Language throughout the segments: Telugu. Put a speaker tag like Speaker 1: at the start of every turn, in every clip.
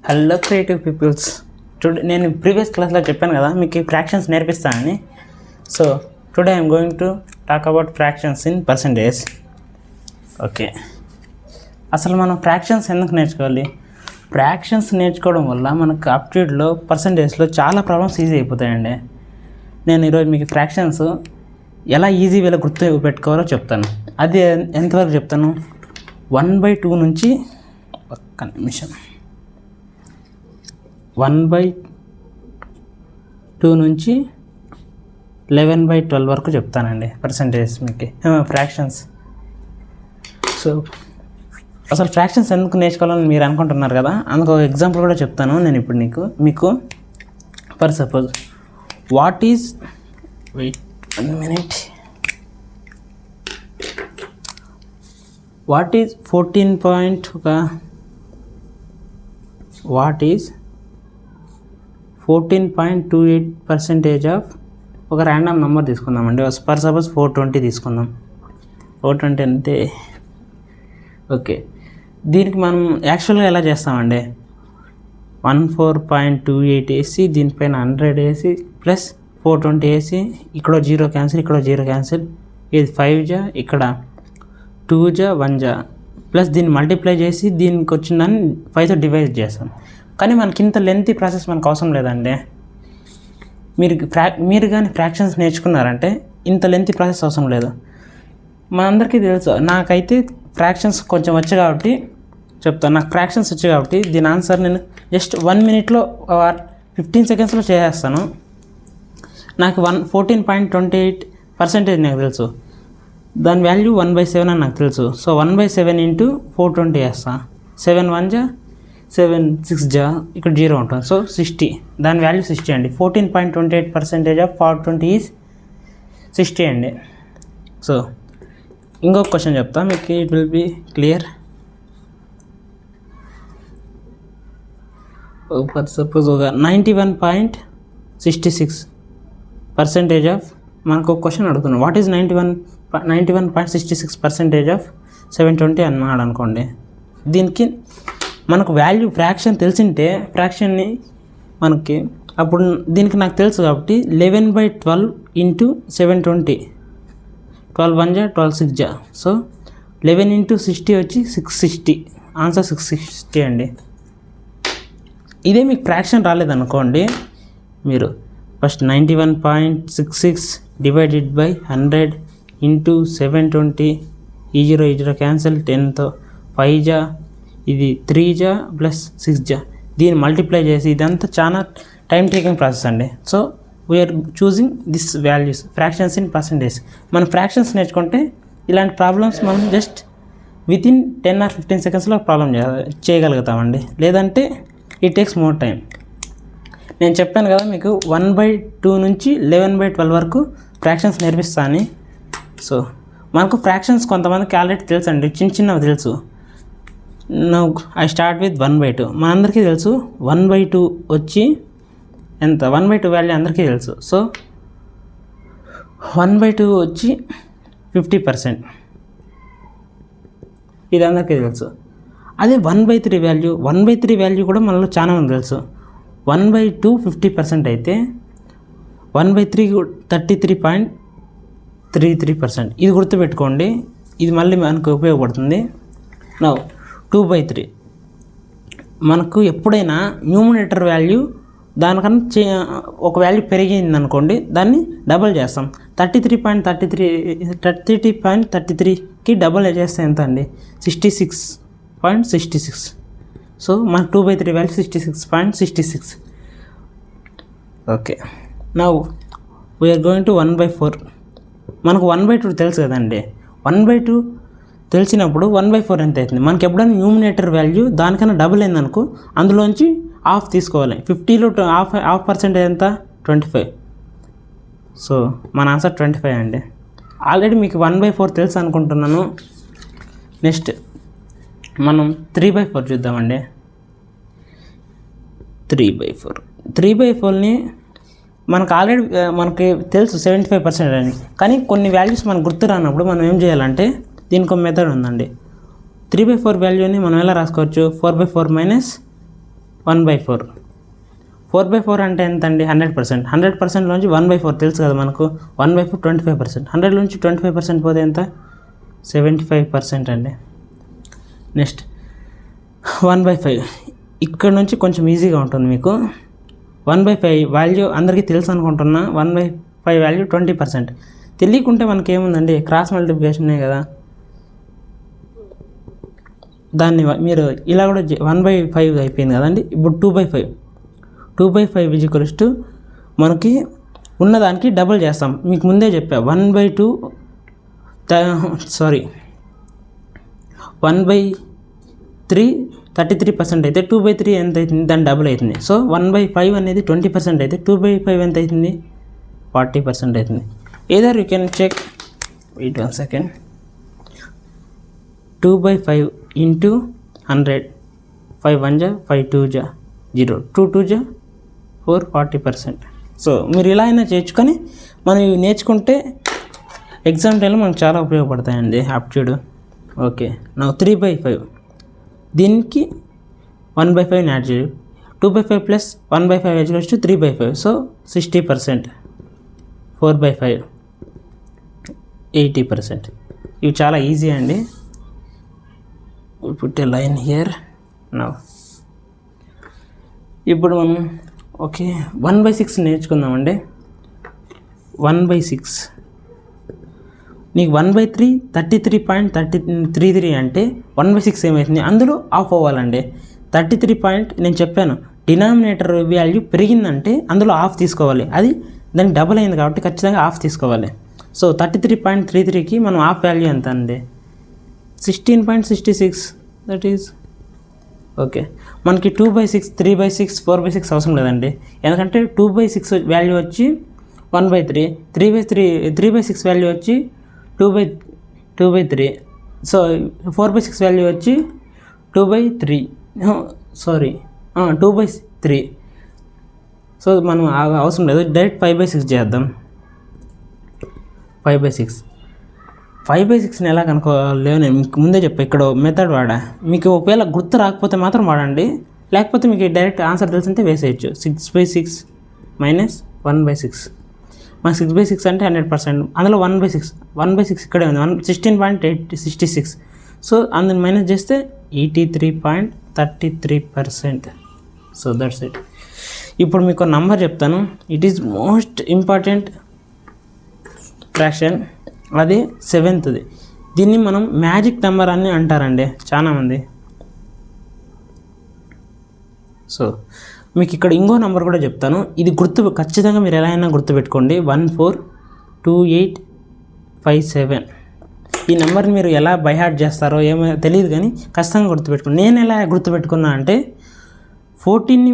Speaker 1: Hello creative peoples. టుడే నేను ప్రీవియస్ క్లాస్లో చెప్పాను కదా మీకు ఫ్రాక్షన్స్ నేర్పిస్తానని. So today I'm going to talk about fractions in percentage. Okay, అసలు మనం ఫ్రాక్షన్స్ ఎందుకు నేర్చుకోవాలి? ఫ్రాక్షన్స్ నేర్చుకోవడం వల్ల మనకు అప్ట్యూడ్లో పర్సంటేజ్లో చాలా ప్రాబ్లమ్స్ ఈజీ అయిపోతాయండి. నేను ఈరోజు మీకు ఫ్రాక్షన్స్ ఎలా ఈజీ వేలో గుర్తు పెట్టుకోవాలో చెప్తాను. అది ఎంతవరకు చెప్తాను? 1/2 నుంచి ఒక్క నిమిషం 1/2 నుంచి 11/12 వరకు చెప్తానండి పర్సంటేజ్ మీకు ఫ్రాక్షన్స్. సో అసలు ఫ్రాక్షన్స్ ఎందుకు నేర్చుకోవాలని మీరు అనుకుంటున్నారు కదా, అందుకు ఒక ఎగ్జాంపుల్ కూడా చెప్తాను నేను ఇప్పుడు మీకు. For suppose what is 1 minute, what is 14.28% of ఒక ర్యాండమ్ నెంబర్ తీసుకుందామండి. ఫర్ సపోజ్ 420 తీసుకుందాం. 420 అంటే ఓకే, దీనికి మనం యాక్చువల్గా ఎలా చేస్తామండి? 14.28 వేసి దీనిపైన 100 వేసి ప్లస్ 420 వేసి ఇక్కడ 0 క్యాన్సిల్, ఇక్కడ 0 క్యాన్సిల్, ఇది 5 జా, ఇక్కడ 2 జా, 1 జా, ప్లస్ దీన్ని మల్టిప్లై చేసి దీనికి వచ్చిందని 5తో డివైడ్ చేస్తాం. కానీ మనకి ఇంత లెంతీ ప్రాసెస్ మనకు అవసరం లేదండి. మీరు కానీ ఫ్రాక్షన్స్ నేర్చుకున్నారంటే ఇంత లెంతీ ప్రాసెస్ అవసరం లేదు. మనందరికీ తెలుసు, నాకైతే ఫ్రాక్షన్స్ కొంచెం వచ్చు కాబట్టి చెప్తాను. నాకు ఫ్రాక్షన్స్ వచ్చు కాబట్టి దీని ఆన్సర్ నేను జస్ట్ 1 minute 15 seconds చేసేస్తాను. నాకు 14.28% నాకు తెలుసు, దాని వాల్యూ 1/7 అని నాకు తెలుసు. సో 1/7 ఇంటూ 420 వేస్తాను. 7 1 జా, 7 6 జా, ఇక్కడ 0 ఉంటుంది. సో 60, దాని వాల్యూ 60 అండి. 14.28% ఆఫ్ 420 ఈజ్ 60 అండి. సో ఇంకొక క్వశ్చన్ చెప్తా మీకు, it will be clear. For suppose ఒక 91.66% ఆఫ్ మనకు ఒక క్వశ్చన్ అడుగుతున్నాం. వాట్ ఈజ్ 91.66% ఆఫ్ 720 అన్నాడు అనుకోండి. దీనికి మనకు వాల్యూ ఫ్రాక్షన్ తెలిసింటే ఫ్రాక్షన్ని మనకి అప్పుడు దీనికి నాకు తెలుసు కాబట్టి 11/12 ఇంటూ 720, 12 1 జా, 12 6 జా. సో 11 ఇంటూ 60 వచ్చి 660, ఆన్సర్ 660 అండి. ఇదే మీకు ఫ్రాక్షన్ రాలేదనుకోండి, మీరు ఫస్ట్ 91.66 డివైడెడ్ బై 100 ఇంటూ 720, ఈ 0 క్యాన్సిల్, 10తో 5 జా, ఇది 3 జా ప్లస్ 6 జా, దీన్ని మల్టిప్లై చేసి ఇదంతా చాలా టైం టేకింగ్ ప్రాసెస్ అండి. So we are choosing this values fractions in percentage. మనం ఫ్రాక్షన్స్ నేర్చుకుంటే ఇలాంటి ప్రాబ్లమ్స్ మనం just within 10 or 15 seconds problem చేయగలుగుతామండి. లేదంటే ఇట్ టేక్స్ మోర్ టైం. నేను చెప్పాను కదా మీకు 1/2 నుంచి 11/12 వరకు ఫ్రాక్షన్స్ నేర్పిస్తాను. సో మనకు ఫ్రాక్షన్స్ కొంతమందికి ఆల్రెడీ తెలుసు అండి, చిన్నవి తెలుసు. Now I start with 1/2. మనందరికీ తెలుసు 1/2 వచ్చి ఎంత, 1/2 వాల్యూ అందరికీ తెలుసు. సో 1/2 వచ్చి 50%, ఇది అందరికీ తెలుసు. అదే 1/3 వాల్యూ కూడా మనలో చాలా మంది తెలుసు. 1/2 50% అయితే 1/3 33.33%. ఇది గుర్తుపెట్టుకోండి, ఇది మళ్ళీ మనకు ఉపయోగపడుతుంది. నౌ 2/3 మనకు ఎప్పుడైనా న్యూమినేటర్ వాల్యూ దానికన్నా ఒక వాల్యూ పెరిగింది అనుకోండి, దాన్ని డబల్ చేస్తాం. 33.33కి డబల్ చేస్తే ఎంత అండి? 66.66. సో మన 2/3 value 66.66. Okay, now we're going to 1/4. మనకు 1/2 తెలుసు కదండి. 1/2 తెలిసినప్పుడు 1/4 ఎంత అవుతుంది? మనకి ఎప్పుడైనా న్యూమినేటర్ వాల్యూ దానికన్నా డబుల్ అయిందనుకో, అందులోంచి హాఫ్ తీసుకోవాలి. 50లో హాఫ్ పర్సెంటేజ్ ఎంత? 25. సో మన ఆన్సర్ 25 అండి. ఆల్రెడీ మీకు 1/4 తెలుసు అనుకుంటున్నాను. నెక్స్ట్ మనం 3/4 చూద్దామండి. 3/4ని మనకు ఆల్రెడీ మనకి తెలుసు 75% అని. కానీ కొన్ని వాల్యూస్ మనకు గుర్తు రానప్పుడు మనం ఏం చేయాలంటే దీనికి ఒక మెథడ్ ఉందండి. 3/4 వాల్యూని మనం ఎలా రాసుకోవచ్చు? 4/4 మైనస్ 1/4. 4/4 అంటే ఎంత అండి? 100%. 100%లోంచి 1/4 తెలుసు కదా మనకు. 1/4 25%. 100 నుంచి 25% పోతే ఎంత? 75% అండి. నెక్స్ట్ 1/5. ఇక్కడ నుంచి కొంచెం ఈజీగా ఉంటుంది మీకు. 1/5 వాల్యూ అందరికీ తెలుసు అనుకుంటున్నా. 1/5 వాల్యూ 20%. తెలియకుంటే మనకి ఏముందండి, క్రాస్ మల్టిప్లికేషనే కదా. దాన్ని మీరు ఇలా కూడా 1/5 అయిపోయింది కదండి. ఇప్పుడు 2/5. 2/5 ఈక్వల్స్ టు మనకి ఉన్నదానికి డబుల్ చేస్తాం. మీకు ముందే చెప్పా 1/2 1/3 33% అయితే 2/3 ఎంత అవుతుంది? దాని డబుల్ అవుతుంది. సో 1/5 అనేది 20% అయితే 2/5 ఎంత అవుతుంది? 40% అవుతుంది. Either you can check. Wait 1 second. 2/5 into 100. 5 1 జా 5 2 జా 0. 2 2 జా 4 40%. సో మీరు ఇలా అయినా చేర్చుకొని మనం ఇవి నేర్చుకుంటే ఎగ్జామ్ టైంలో మనకు చాలా ఉపయోగపడతాయండి. ఆప్టిట్యూడ్. ఓకే. నా 3/5 దీనికి 1/5 యాడ్ చేయు. 2/5 ప్లస్ 1/5 ఈక్వల్స్ టు 3/5. సో 60%. 4/5 80%. ఇవి చాలా ఈజీ అండి. Put a line here now. ఇప్పుడు మనం ఓకే 1/6 నేర్చుకుందామండి. 1/6 నీకు 1/3 33.33 అంటే 1/6 ఏమవుతుంది? అందులో ఆఫ్ అవ్వాలండి. 33 నేను చెప్పాను, డినామినేటర్ వాల్యూ పెరిగిందంటే అందులో ఆఫ్ తీసుకోవాలి. అది దానికి డబుల్ అయింది కాబట్టి ఖచ్చితంగా ఆఫ్ తీసుకోవాలి. సో 33.33కి మనం ఆఫ్ వాల్యూ ఎంత అండి? 16.66. That is okay. మనకి 2/6 3/6 4/6 అవసరం లేదండి. ఎందుకంటే 2/6 వాల్యూ వచ్చి 1/3, 3/6 వాల్యూ వచ్చి 2/3. సో 4/6 వాల్యూ వచ్చి 2/3. 2/3. సో మనం అవసరం లేదు, డైరెక్ట్ 5/6 చేద్దాం. 5/6ని ఎలా కనుక్కోలేవు నేను మీకు ముందే చెప్పా. ఇక్కడ మెథడ్ వాడా. మీకు ఒకవేళ గుర్తు రాకపోతే మాత్రం వాడండి, లేకపోతే మీకు డైరెక్ట్ ఆన్సర్ తెలిసింటే వేసేయచ్చు. 6/6 మైనస్ 1/6. మన 6/6 అంటే 100%. అందులో 1/6 ఇక్కడే ఉంది. 16.866. సో అందుని మైనస్ చేస్తే 83.33%. So that's it. ఇప్పుడు మీకు నంబర్ చెప్తాను. It is most important fraction. అది 7th. దీన్ని మనం మ్యాజిక్ నెంబర్ అని అంటారండి చాలామంది. సో మీకు ఇక్కడ ఇంకో నెంబర్ కూడా చెప్తాను. ఇది ఖచ్చితంగా మీరు ఎలా అయినా గుర్తుపెట్టుకోండి. 142857. ఈ నెంబర్ని మీరు ఎలా బైహార్ట్ చేస్తారో ఏమో తెలియదు, కానీ ఖచ్చితంగా గుర్తుపెట్టుకోండి. నేను ఎలా గుర్తుపెట్టుకున్నా అంటే 14ని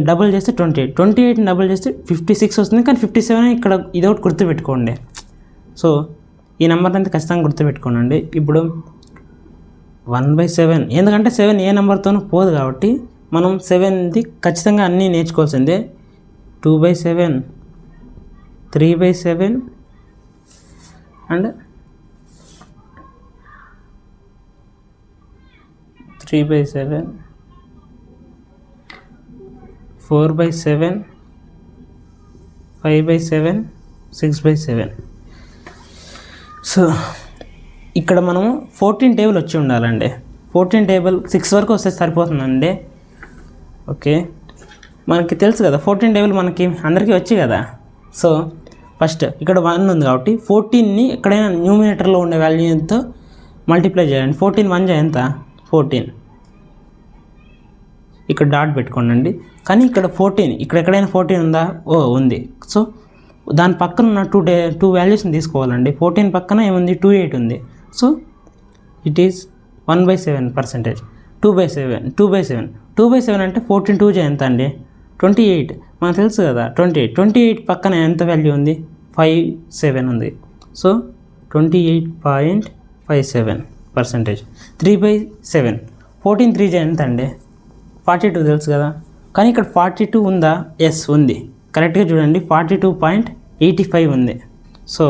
Speaker 1: డబుల్ చేస్తే 28, 28ని డబుల్ చేస్తే 56 వస్తుంది. కానీ 57 ఇక్కడ ఇదొకటి గుర్తుపెట్టుకోండి. సో ఈ నెంబర్ అయితే ఖచ్చితంగా గుర్తుపెట్టుకోండి. ఇప్పుడు 1/7, ఎందుకంటే 7 ఏ నెంబర్తోనూ పోదు కాబట్టి మనం 7ది ఖచ్చితంగా అన్నీ నేర్చుకోవాల్సిందే. 2/7, 3/7 అండ్ 3/7, 4/7, 5/7, 6/7. సో ఇక్కడ మనము 14 టేబుల్ వచ్చి ఉండాలండి. 14 టేబుల్ 6 వరకు వస్తే సరిపోతుందండి. ఓకే, మనకి తెలుసు కదా 14 టేబుల్ మనకి అందరికీ వచ్చి కదా. సో ఫస్ట్ ఇక్కడ 1 ఉంది కాబట్టి 14ని ఎక్కడైనా న్యూమినేటర్లో ఉండే వాల్యూతో మల్టిప్లై చేయండి. 14 1 ఎంత? 14. ఇక్కడ డాట్ పెట్టుకోండి. కానీ ఇక్కడ 14, ఇక్కడ ఎక్కడైనా 14 ఉందా? ఓ ఉంది. సో దాని పక్కన ఉన్న టూ వాల్యూస్ని తీసుకోవాలండి. 14 పక్కన ఏముంది? 28 ఉంది. So it is 1/7%. 2/7 అంటే 14 2 ఎంత అండి? 28. మనకు తెలుసు కదా 28 పక్కన ఎంత వాల్యూ ఉంది? 57 ఉంది. సో 28.57%. 3/7. 14 3 ఎంత అండి? 42 తెలుసు కదా. కానీ ఇక్కడ 42 ఉందా? ఎస్ ఉంది. కరెక్ట్గా చూడండి, 42.85 ఉంది. సో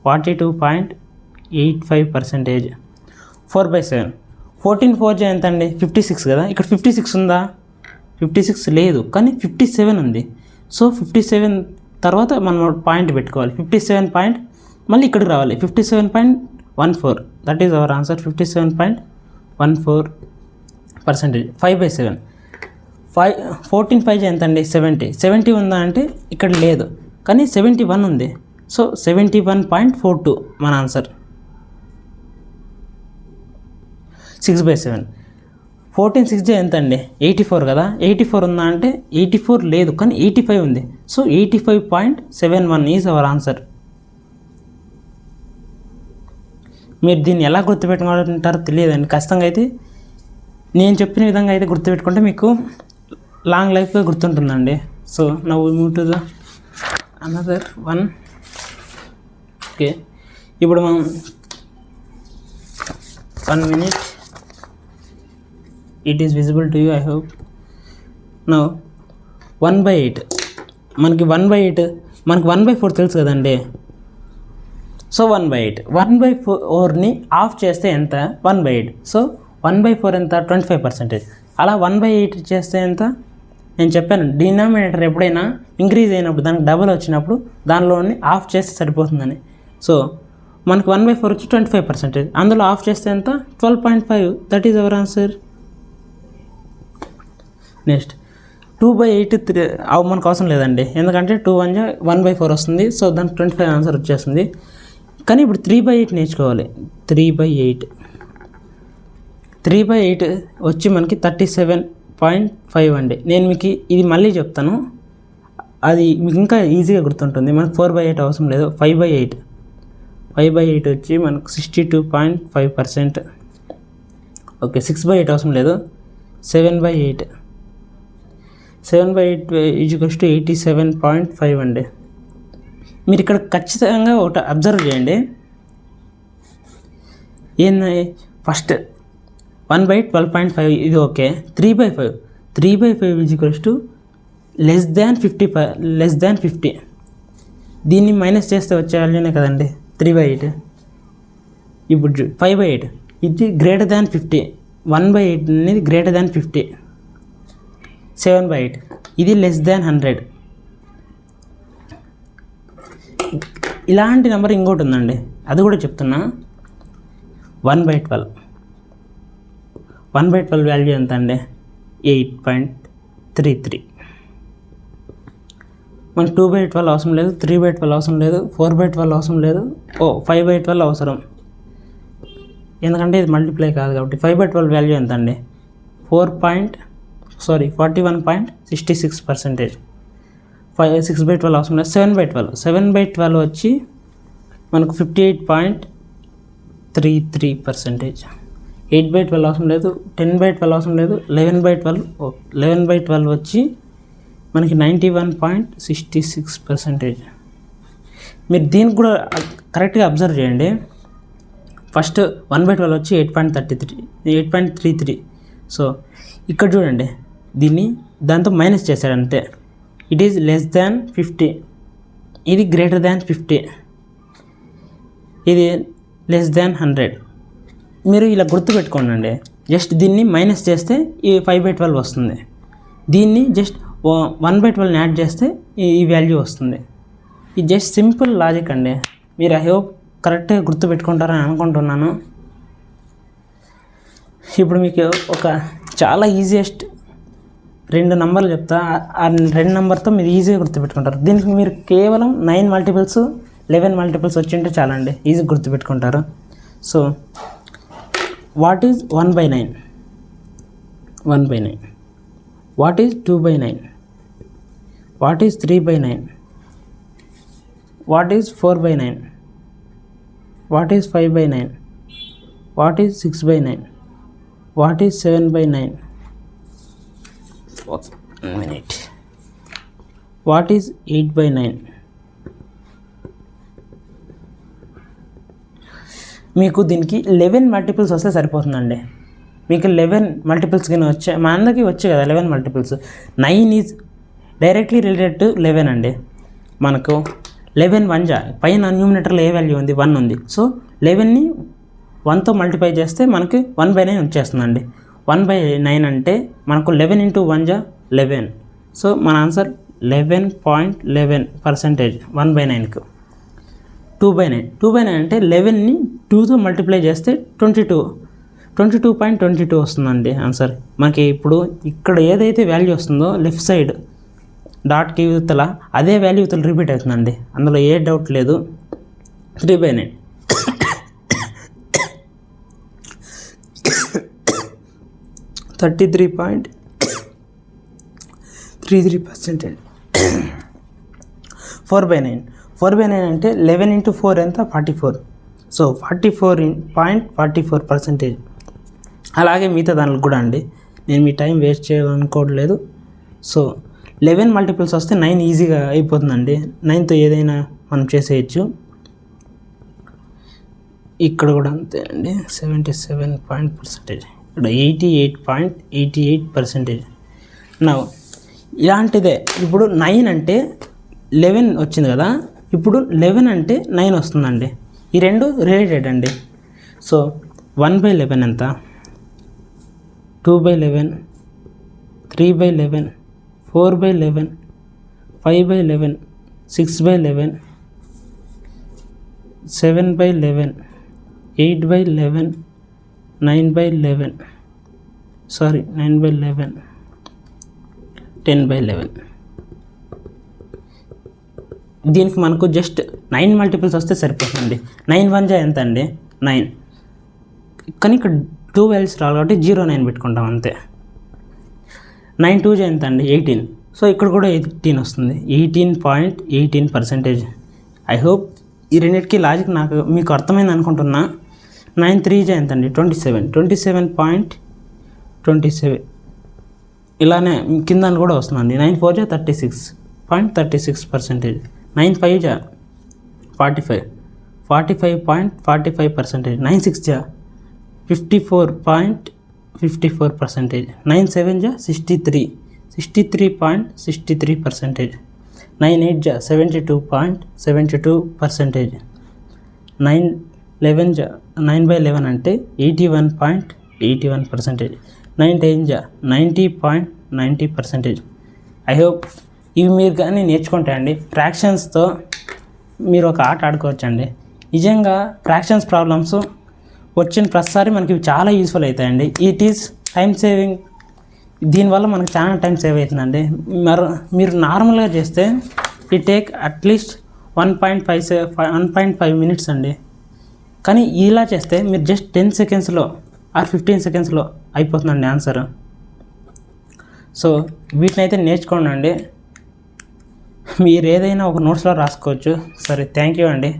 Speaker 1: 42.85%. 4/7. 14 4 ఎంత అండి? 56 కదా. ఇక్కడ 56 ఉందా? 56 లేదు, కానీ 57 ఉంది. సో 57 తర్వాత మనం పాయింట్ పెట్టుకోవాలి. 57 పాయింట్ మళ్ళీ ఇక్కడికి రావాలి. 57.14 దట్ ఈజ్ అవర్ ఆన్సర్. 57.14%. 5/7. 14/5 ఎంత అండి? 70 ఉందా అంటే ఇక్కడ లేదు, కానీ 71 ఉంది. సో 71.42 మన ఆన్సర్. 6/7. 14/6 ఎంత అండి? 84 కదా. 84 ఉందా అంటే 84 లేదు, కానీ 85 ఉంది. So 85.71 is our answer. మీరు దీన్ని ఎలా గుర్తుపెట్టుకుంటారో తెలియదండి. ఖచ్చితంగా అయితే నేను చెప్పిన విధంగా అయితే గుర్తుపెట్టుకుంటే మీకు లాంగ్ లైఫ్గా గుర్తుంటుందండి. So now we move to the another one. Okay, ఇప్పుడు మనం 1 minute. It is visible to you, I hope. Now 1/8 మనకి 1/8 మనకి 1/4 తెలుసు కదండి. సో 1/8 1/4ని ఆఫ్ చేస్తే ఎంత? 1/8. సో 1/4 ఎంత? 25%. అలా 1/8 చేస్తే ఎంత? నేను చెప్పాను, డినామినేటర్ ఎప్పుడైనా ఇంక్రీజ్ అయినప్పుడు దానికి డబల్ వచ్చినప్పుడు దానిలోని ఆఫ్ చేస్తే సరిపోతుందని. సో మనకు 1/4 వచ్చి 25%. అందులో ఆఫ్ చేస్తే ఎంత? 12.5. That is our answer. Next 2/8 మనకు అవసరం లేదండి, ఎందుకంటే 2 1/4 వస్తుంది. సో దానికి 25 ఆన్సర్ వచ్చేస్తుంది. కానీ ఇప్పుడు 3/8 నేర్చుకోవాలి. 3/8 వచ్చి మనకి 37.5 అండి. నేను మీకు ఇది మళ్ళీ చెప్తాను, అది మీకు ఇంకా ఈజీగా గుర్తుంటుంది. మనకు 4/8 అవసరం లేదు. 5/8 వచ్చి మనకు 62.5%. ఓకే, 6/8 అవసరం లేదు. 7/8 ఈజ్ టు 87.5 అండి. మీరు ఇక్కడ ఖచ్చితంగా ఒకటి అబ్జర్వ్ చేయండి. ఏంది? ఫస్ట్ 1/12.5 ఇది okay. 3/5 is to less than 50. దీన్ని మైనస్ చేస్తే వచ్చే వాల్యూనే కదండి 3/8. ఇప్పుడు 5/8 ఇది గ్రేటర్ దాన్ 50. 1/8 అనేది గ్రేటర్ దాన్ 50. 7/8 ఇది లెస్ దాన్ 100. ఇలాంటి నెంబర్ ఇంకోటి ఉందండి, అది కూడా చెప్తున్నా. 1/12 వాల్యూ ఎంత అండి? 8.33. మనకు 2/12 అవసరం లేదు, 3/12 అవసరం లేదు, 4/12 అవసరం లేదు. 5/12 అవసరం, ఎందుకంటే ఇది మల్టిప్లై కాదు కాబట్టి. 5/12 వాల్యూ ఎంత అండి? 41.66%. 6/12 అవసరం లేదు. 7/12 వచ్చి మనకు 58.33%. 8/12 అవసరం లేదు, 10/12 అవసరం లేదు. 11/12 వచ్చి మనకి 91.66%. మీరు దీనికి కూడా కరెక్ట్గా అబ్జర్వ్ చేయండి. ఫస్ట్ 1/12 వచ్చి 8.33. సో ఇక్కడ చూడండి, దీన్ని దాంతో మైనస్ చేశాడు అంతే. It is less than 50. ఇది గ్రేటర్ దాన్ 50. ఇది లెస్ దాన్ 100. మీరు ఇలా గుర్తుపెట్టుకోండి. జస్ట్ దీన్ని మైనస్ చేస్తే ఈ 5/12 వస్తుంది. దీన్ని జస్ట్ 1/12 యాడ్ చేస్తే ఈ వాల్యూ వస్తుంది. ఇది జస్ట్ సింపుల్ లాజిక్ అండి. మీరు ఐ హోప్ కరెక్ట్గా గుర్తుపెట్టుకుంటారని అనుకుంటున్నాను. ఇప్పుడు మీకు ఒక చాలా ఈజియెస్ట్ 2 నెంబర్లు చెప్తా. ఆ 2 నెంబర్తో మీరు ఈజీగా గుర్తుపెట్టుకుంటారు. దీనికి మీరు కేవలం 9 మల్టిపుల్స్ 11 మల్టిపుల్స్ వచ్చింటే చాలండి, ఈజీగా గుర్తుపెట్టుకుంటారు. So what is 1/9? 1/9. What is 2/9? What is 3/9? What is 4/9? What is 5/9? What is 6/9? What is 7/9? 1 minute. What is 8/9? మీకు దీనికి 11 మల్టిపుల్స్ వస్తే సరిపోతుందండి. మీకు 11 మల్టిపుల్స్ కానీ వచ్చాయి, మా అందరికీ వచ్చాయి కదా 11 multiples. 9 is directly related to 11 అండి. మనకు 11 1 పైన న్యూమినేటర్లో ఏ వాల్యూ ఉంది? 1 ఉంది. సో 11ని 1తో మల్టిప్లై చేస్తే మనకి 1/9 వచ్చేస్తుందండి. 1/9 అంటే మనకు 11 × 1 11. సో మన ఆన్సర్ 11.11%. 1/9కు 2/9. 2/9 అంటే 11ని 2తో మల్టిప్లై చేస్తే 22.22 వస్తుందండి ఆన్సర్. మనకి ఇప్పుడు ఇక్కడ ఏదైతే వాల్యూ వస్తుందో లెఫ్ట్ సైడ్ డాట్కి యువతల అదే వాల్యూ యువతల రిపీట్ అవుతుందండి, అందులో ఏ డౌట్ లేదు. 3/9. 33.33%. 4/9. 4/9 అంటే 11 × 4 ఎంత? 44. సో 44.44%. అలాగే మిగతా దానికి కూడా అండి, నేను మీ టైం వేస్ట్ చేయాలనుకోవట్లేదు. సో 11 మల్టిపుల్స్ వస్తే 9 ఈజీగా అయిపోతుందండి. 9తో ఏదైనా మనం చేసేయచ్చు. ఇక్కడ కూడా అంతే అండి, 77%. ఇక్కడ 88.88%. నా ఇలాంటిదే ఇప్పుడు 9 అంటే 11 వచ్చింది కదా, ఇప్పుడు 11 అంటే 9 వస్తుందండి. ఈ రెండు రిలేటెడ్ అండి. సో 1/11 ఎంత? 2/11, 3/11, 4/11, 5/11, 6/11, 7/11, 8/11, 9/11, 10/11. దీనికి మనకు జస్ట్ 9 మల్టిపుల్స్ వస్తే సరిపోతుందండి. 9 1 ఎంత అండి? 9. కానీ ఇక్కడ 2 వాల్యూస్ రావాలి కాబట్టి 09 పెట్టుకుంటాం అంతే. 9 2 ఎంత అండి? 18. సో ఇక్కడ కూడా 18 వస్తుంది. 18.18%. ఐ హోప్ ఈ రెండింటికి లాజిక్ మీకు అర్థమైంది అనుకుంటున్నా. 9 3 ఎంత అండి? 27. 27.27. ఇలానే కింద కూడా వస్తుందండి. 9 4 36.36%. 9 5 45. 45.45%. 9 6 54.54%. 9 7 63. 63.63%. 9 8 72.72%. 9 11 9/11 అంటే 81.81%. 9 10 90.90%. ఐ హోప్ ఇవి మీరు కానీ నేర్చుకుంటే అండి, ఫ్రాక్షన్స్తో మీరు ఒక ఆట ఆడుకోవచ్చండి. నిజంగా ఫ్రాక్షన్స్ ప్రాబ్లమ్స్ వచ్చిన ప్రతిసారి మనకి చాలా యూస్ఫుల్ అవుతాయండి. It is time saving. దీనివల్ల మనకు చాలా టైం సేవ్ అవుతుందండి. మీరు నార్మల్గా చేస్తే ఇట్ టేక్ అట్లీస్ట్ 1.5 minutes అండి. కానీ ఇలా చేస్తే మీరు జస్ట్ 10 secondsలో ఆర్ 15 secondsలో అయిపోతుందండి ఆన్సర్. సో వీటిని అయితే నేర్చుకోండి అండి. మీరు ఏదైనా ఒక నోట్స్లో రాసుకోవచ్చు. సరే, థ్యాంక్ యూ అండి.